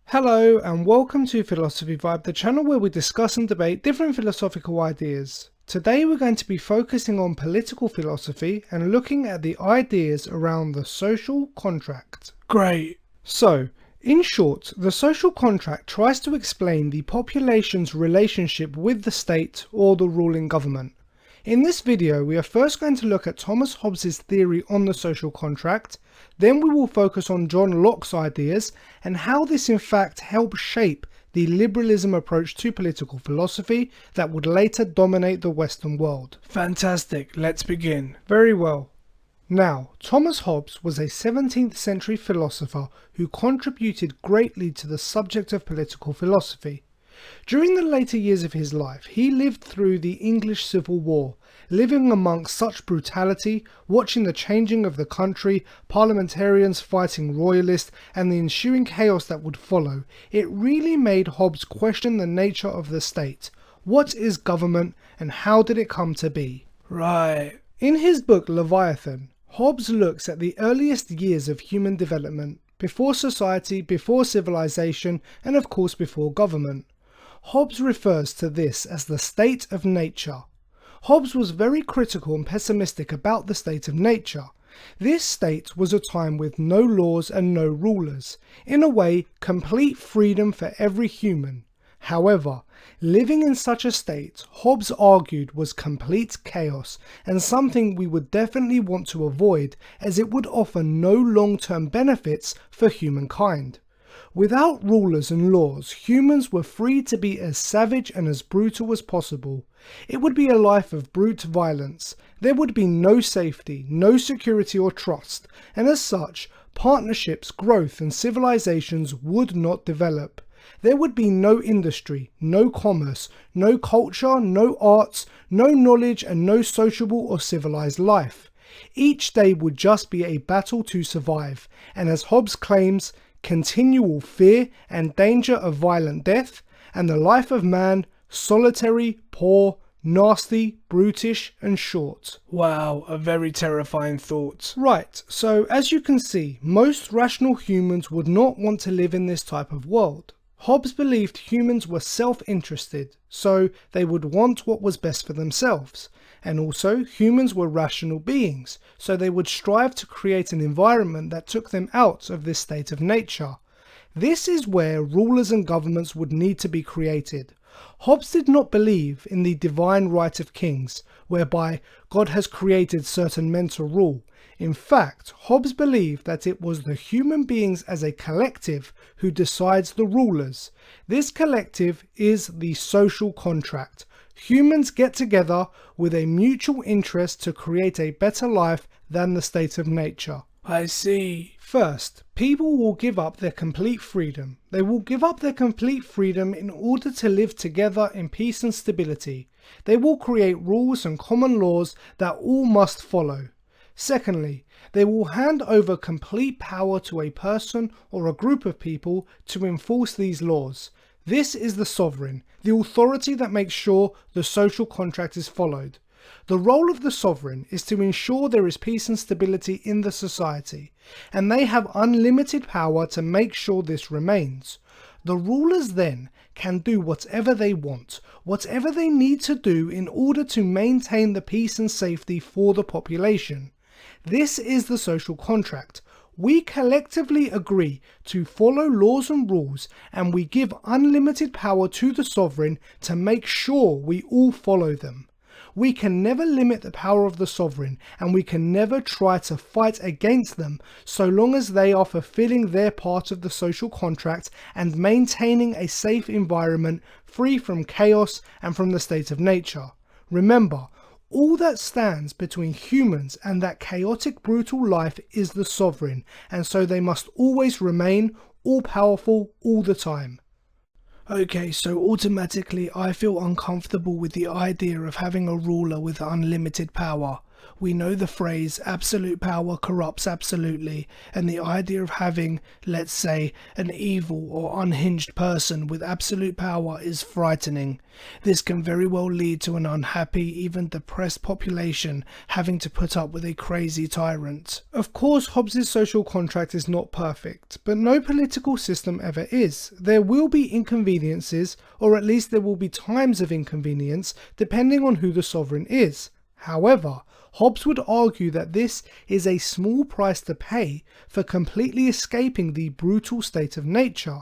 Hello and welcome to Philosophy Vibe, the channel where we discuss and debate different philosophical ideas. Today we're going to be focusing on political philosophy and looking at the ideas around the social contract. Great! So, in short, the social contract tries to explain the population's relationship with the state or the ruling government. In this video, we are first going to look at Thomas Hobbes' theory on the social contract, then we will focus on John Locke's ideas and how this in fact helped shape the liberalism approach to political philosophy that would later dominate the Western world. Fantastic, let's begin. Very well. Now, Thomas Hobbes was a 17th century philosopher who contributed greatly to the subject of political philosophy. During the later years of his life, he lived through the English Civil War, living amongst such brutality, watching the changing of the country, parliamentarians fighting royalists, and the ensuing chaos that would follow. It really made Hobbes question the nature of the state. What is government, and how did it come to be? Right. In his book Leviathan, Hobbes looks at the earliest years of human development, before society, before civilization, and of course before government. Hobbes refers to this as the state of nature. Hobbes was very critical and pessimistic about the state of nature. This state was a time with no laws and no rulers, in a way complete freedom for every human. However, living in such a state, Hobbes argued, was complete chaos and something we would definitely want to avoid, as it would offer no long-term benefits for humankind. Without rulers and laws, humans were free to be as savage and as brutal as possible. It would be a life of brute violence. There would be no safety, no security or trust, and as such, partnerships, growth and civilizations would not develop. There would be no industry, no commerce, no culture, no arts, no knowledge and no sociable or civilized life. Each day would just be a battle to survive, and as Hobbes claims, continual fear and danger of violent death, and the life of man solitary, poor, nasty, brutish and short. Wow, a very terrifying thought. Right, so as you can see, most rational humans would not want to live in this type of world. Hobbes believed humans were self-interested, so they would want what was best for themselves. And also, humans were rational beings, so they would strive to create an environment that took them out of this state of nature. This is where rulers and governments would need to be created. Hobbes did not believe in the divine right of kings, whereby God has created certain men to rule. In fact, Hobbes believed that it was the human beings as a collective who decides the rulers. This collective is the social contract. Humans get together with a mutual interest to create a better life than the state of nature. I see. First, people will give up their complete freedom. They will give up their complete freedom in order to live together in peace and stability. They will create rules and common laws that all must follow. Secondly, they will hand over complete power to a person or a group of people to enforce these laws. This is the sovereign, the authority that makes sure the social contract is followed. The role of the sovereign is to ensure there is peace and stability in the society, and they have unlimited power to make sure this remains. The rulers then can do whatever they want, whatever they need to do in order to maintain the peace and safety for the population. This is the social contract. We collectively agree to follow laws and rules, and we give unlimited power to the sovereign to make sure we all follow them. We can never limit the power of the sovereign, and we can never try to fight against them so long as they are fulfilling their part of the social contract and maintaining a safe environment free from chaos and from the state of nature. Remember, all that stands between humans and that chaotic, brutal life is the sovereign, and so they must always remain all-powerful all the time. Okay, so automatically I feel uncomfortable with the idea of having a ruler with unlimited power. We know the phrase absolute power corrupts absolutely, and the idea of having, let's say, an evil or unhinged person with absolute power is frightening. This can very well lead to an unhappy, even depressed population having to put up with a crazy tyrant. Of course, Hobbes' social contract is not perfect, but no political system ever is. There will be inconveniences, or at least there will be times of inconvenience, depending on who the sovereign is. However, Hobbes would argue that this is a small price to pay for completely escaping the brutal state of nature.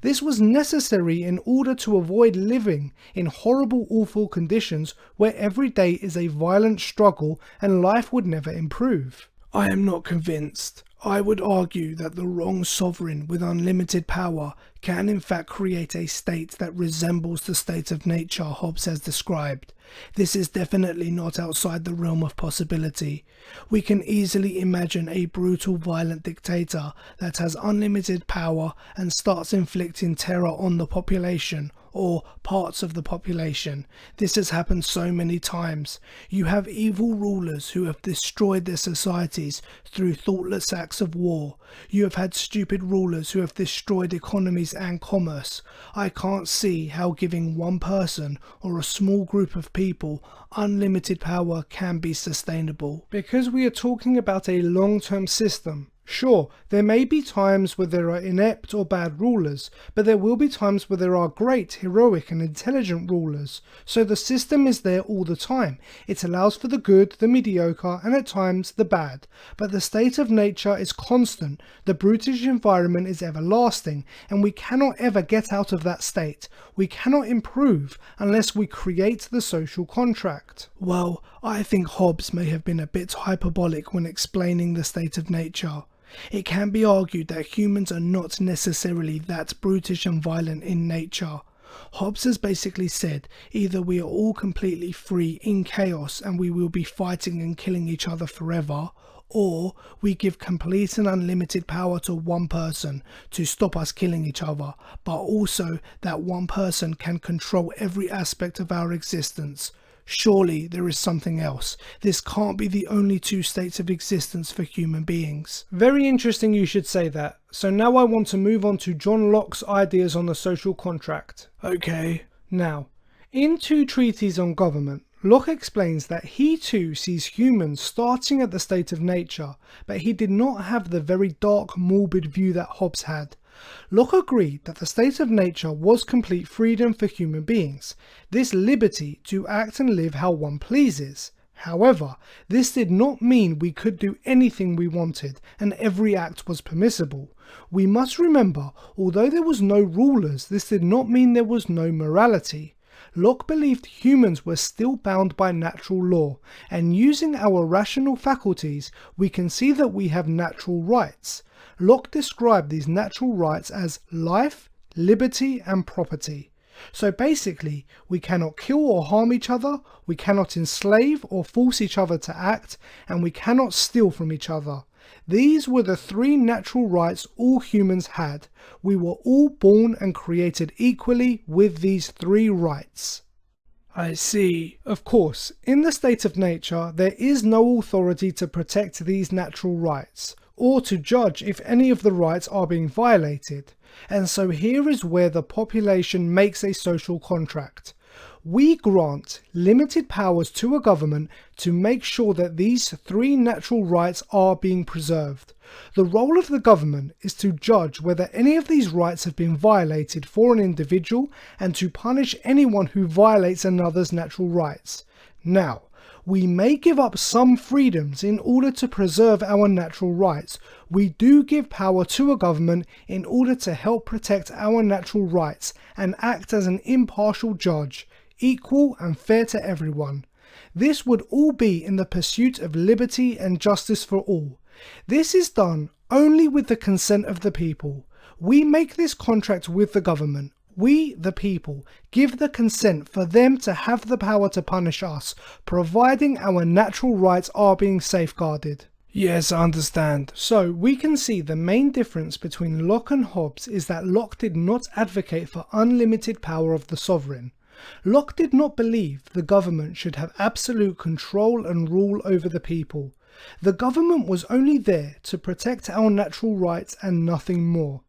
This was necessary in order to avoid living in horrible, awful conditions where every day is a violent struggle and life would never improve. I am not convinced. I would argue that the wrong sovereign with unlimited power can in fact create a state that resembles the state of nature Hobbes has described. This is definitely not outside the realm of possibility. We can easily imagine a brutal, violent dictator that has unlimited power and starts inflicting terror on the population, or parts of the population. This has happened so many times. You have evil rulers who have destroyed their societies through thoughtless acts of war. You have had stupid rulers who have destroyed economies and commerce. I can't see how giving one person or a small group of people unlimited power can be sustainable. Because we are talking about a long-term system. Sure, there may be times where there are inept or bad rulers, but there will be times where there are great, heroic and intelligent rulers. So the system is there all the time. It allows for the good, the mediocre and at times the bad. But the state of nature is constant, the brutish environment is everlasting, and we cannot ever get out of that state. We cannot improve unless we create the social contract. Well, I think Hobbes may have been a bit hyperbolic when explaining the state of nature. It can be argued that humans are not necessarily that brutish and violent in nature. Hobbes has basically said either we are all completely free in chaos and we will be fighting and killing each other forever, or we give complete and unlimited power to one person to stop us killing each other, but also that one person can control every aspect of our existence. Surely there is something else. This can't be the only two states of existence for human beings. Very interesting you should say that. So now I want to move on to John Locke's ideas on the social contract. Okay. Now, in two treatises on government, Locke explains that he too sees humans starting at the state of nature, but he did not have the very dark, morbid view that Hobbes had. Locke agreed that the state of nature was complete freedom for human beings, this liberty to act and live how one pleases. However, this did not mean we could do anything we wanted and every act was permissible. We must remember, although there was no rulers, this did not mean there was no morality. Locke believed humans were still bound by natural law, and using our rational faculties, we can see that we have natural rights. Locke described these natural rights as life, liberty and property. So basically, we cannot kill or harm each other, we cannot enslave or force each other to act, and we cannot steal from each other. These were the three natural rights all humans had. We were all born and created equally with these three rights. I see. Of course, in the state of nature, there is no authority to protect these natural rights, or to judge if any of the rights are being violated. And so here is where the population makes a social contract. We grant limited powers to a government to make sure that these three natural rights are being preserved. The role of the government is to judge whether any of these rights have been violated for an individual and to punish anyone who violates another's natural rights. Now, we may give up some freedoms in order to preserve our natural rights. We do give power to a government in order to help protect our natural rights and act as an impartial judge, equal and fair to everyone. This would all be in the pursuit of liberty and justice for all. This is done only with the consent of the people. We make this contract with the government. We, the people, give the consent for them to have the power to punish us, providing our natural rights are being safeguarded. Yes, I understand. So we can see the main difference between Locke and Hobbes is that Locke did not advocate for unlimited power of the sovereign. Locke did not believe the government should have absolute control and rule over the people. The government was only there to protect our natural rights and nothing more.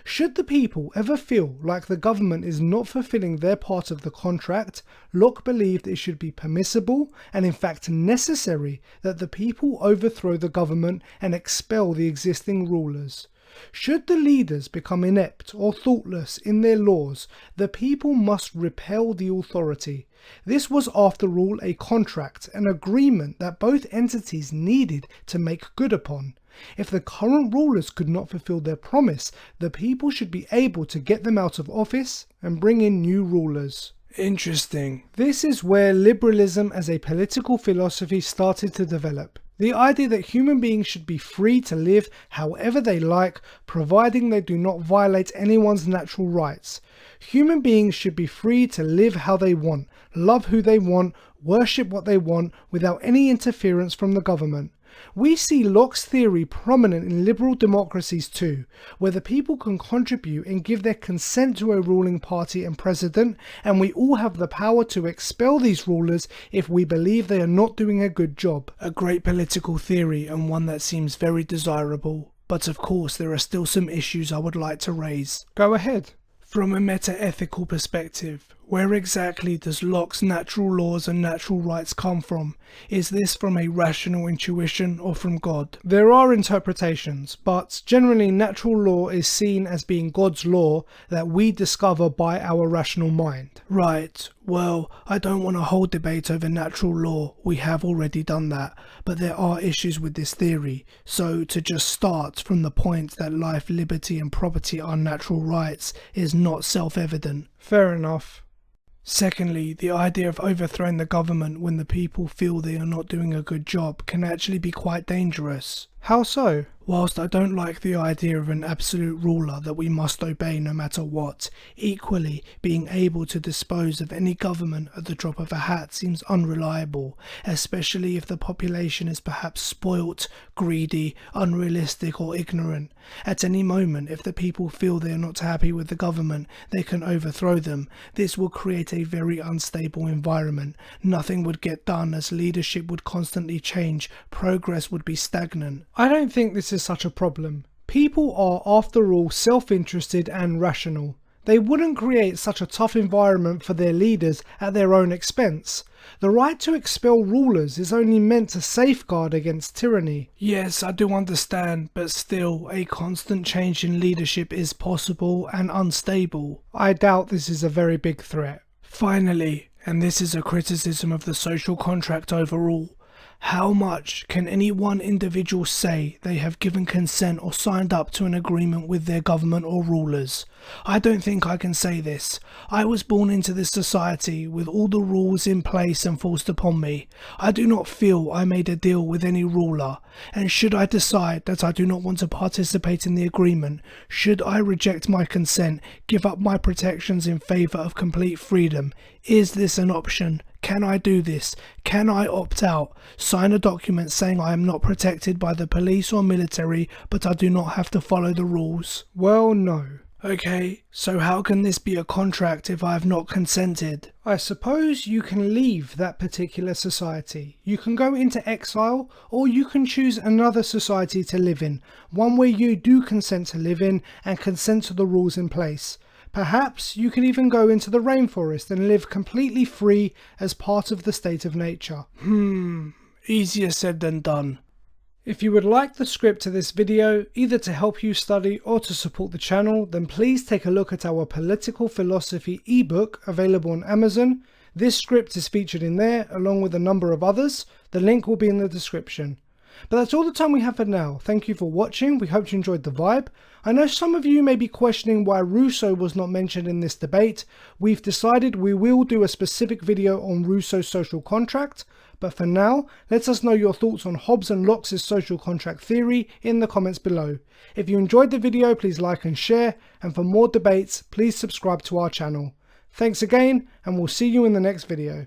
Should the people ever feel like the government is not fulfilling their part of the contract, Locke believed it should be permissible and in fact necessary that the people overthrow the government and expel the existing rulers. Should the leaders become inept or thoughtless in their laws, the people must repel the authority. This was after all a contract, an agreement that both entities needed to make good upon. If the current rulers could not fulfill their promise, the people should be able to get them out of office and bring in new rulers. Interesting. This is where liberalism as a political philosophy started to develop. The idea that human beings should be free to live however they like, providing they do not violate anyone's natural rights. Human beings should be free to live how they want, love who they want, worship what they want, without any interference from the government. We see Locke's theory prominent in liberal democracies too, where the people can contribute and give their consent to a ruling party and president, and we all have the power to expel these rulers if we believe they are not doing a good job. A great political theory and one that seems very desirable, but of course there are still some issues I would like to raise. Go ahead. From a meta-ethical perspective, where exactly does Locke's natural laws and natural rights come from? Is this from a rational intuition or from God? There are interpretations, but generally natural law is seen as being God's law that we discover by our rational mind. Right, well, I don't want a whole debate over natural law, we have already done that, but there are issues with this theory, so to just start from the point that life, liberty and property are natural rights is not self-evident. Fair enough. Secondly, the idea of overthrowing the government when the people feel they are not doing a good job can actually be quite dangerous. How so? Whilst I don't like the idea of an absolute ruler that we must obey no matter what, equally being able to dispose of any government at the drop of a hat seems unreliable, especially if the population is perhaps spoilt, greedy, unrealistic or ignorant. At any moment, if the people feel they are not happy with the government, they can overthrow them. This will create a very unstable environment. Nothing would get done as leadership would constantly change, progress would be stagnant. I don't think this is such a problem. People are, after all, self-interested and rational. They wouldn't create such a tough environment for their leaders at their own expense. The right to expel rulers is only meant to safeguard against tyranny. Yes, I do understand, but still, a constant change in leadership is possible and unstable. I doubt this is a very big threat. Finally, and this is a criticism of the social contract overall, how much can any one individual say they have given consent or signed up to an agreement with their government or rulers? I don't think I can say this. I was born into this society with all the rules in place and forced upon me. I do not feel I made a deal with any ruler, and should I decide that I do not want to participate in the agreement, should I reject my consent, give up my protections in favour of complete freedom? Is this an option? Can I do this? Can I opt out? Sign a document saying I am not protected by the police or military, but I do not have to follow the rules? Well, no. Okay, so how can this be a contract if I have not consented? I suppose you can leave that particular society. You can go into exile, or you can choose another society to live in, one where you do consent to live in and consent to the rules in place. Perhaps you can even go into the rainforest and live completely free as part of the state of nature. Easier said than done. If you would like the script to this video, either to help you study or to support the channel, then please take a look at our political philosophy ebook available on Amazon. This script is featured in there along with a number of others. The link will be in the description. But that's all the time we have for now. Thank you for watching. We hope you enjoyed the vibe. I know some of you may be questioning why Rousseau was not mentioned in this debate. We've decided we will do a specific video on Rousseau's social contract. But for now, let us know your thoughts on Hobbes and Locke's social contract theory in the comments below. If you enjoyed the video, please like and share. And for more debates, please subscribe to our channel. Thanks again, and we'll see you in the next video.